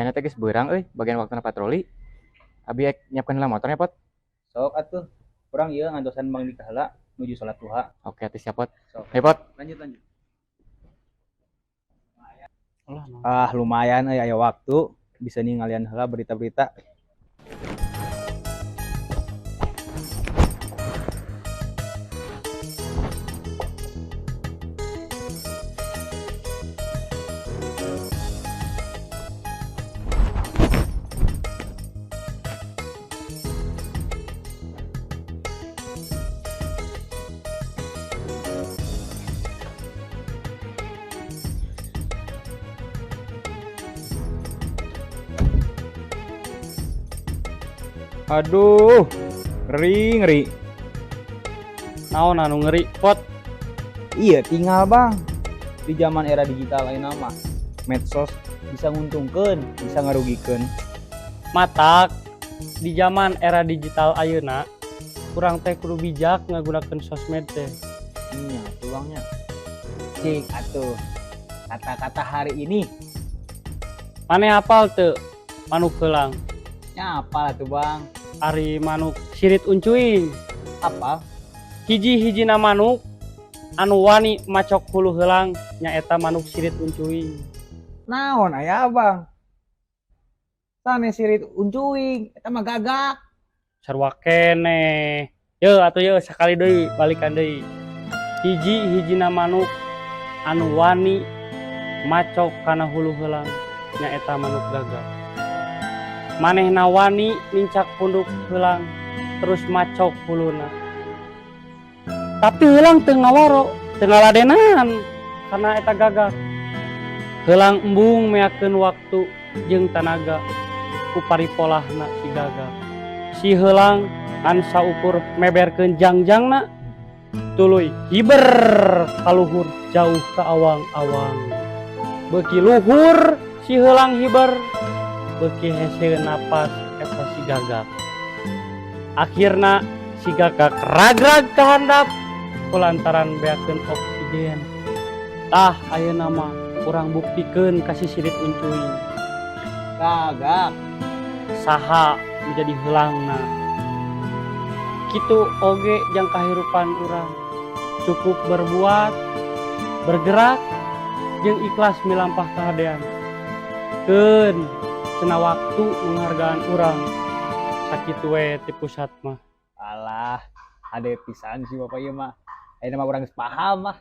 Kayaknya teh geus beurang bagian waktuna patroli. Abi nyiapkeun heula motornya, Pot. Sok atuh. Urang ieu ngantosan Mang Dika heula nuju salat duha. Oke, atuh siap, Pot. Sok. Hei, Pot. Lanjut. Alah, no. Lumayan aya waktu bisa ningalian heula berita-berita. Aduh, ngeri. Naon anu ngeri, Pot? Iya, tinggal Bang. Di zaman era digital lain nama. Medsos bisa nguntungkeun, bisa ngarugikeun. Matak di zaman era digital ayeuna kurang teh kudu bijak ngagunakeun sosmed teh. Iya, tulangnya. Cik atuh. Kata-kata hari ini. Mane hafal teu manuk heulang? Ya apa tuh Bang? Ari manuk sirit uncuing. Apa? Hiji-hijina manuk anu wani macok hulu heulang nyaeta manuk sirit uncuing. Naon aya Bang? Tane sirit uncuing, eta mah gagak. Sarua keneh. Yeuh atuh yeuh sakali deui balikan deui. Hiji-hijina manuk anu wani macok kana hulu heulang nyaeta manuk gagak. Manehna wani nincak punduk heulang terus macok huluna. Tapi heulang teu ngawaro, teu ngaladenan karena eta gagak. Heulang embung meakeun waktu jeung tanaga ku paripolahna si gagak. Si heulang ngan saukur meberkeun jangjangna tuluy hiber kaluhur jauh ka awang-awang. Beuki luhur si heulang hiber, beuki hese napas eta si gagak. Akhirna si gagak ragrag ka handap kulantaran beakeun oksigen. Tah ayeuna mah urang buktikeun ka si sirit uncuing Gagak. saha menjadi heulangna. Kitu oge jang kahirupan urang. Cukup berbuat, bergerak, jeung ikhlas milampah kahadean. Keun cenah waktu menghargaan urang. Sakitu we ti pusat mah. Alah, ade pisan sih Bapak ieu mah. Ayeuna mah urang geus paham mah.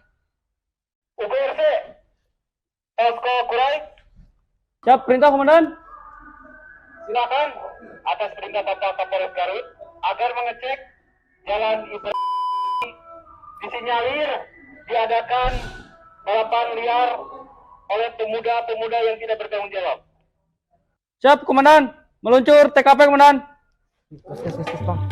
UPRC, Posko Kurai, Siap perintah komandan. silakan atas perintah Bapak Kapolres Garut agar mengecek jalan Ibrahim disinyalir diadakan balapan liar oleh pemuda-pemuda yang tidak bertanggung jawab. Siap komandan. Meluncur TKP komandan. Kes, Bang.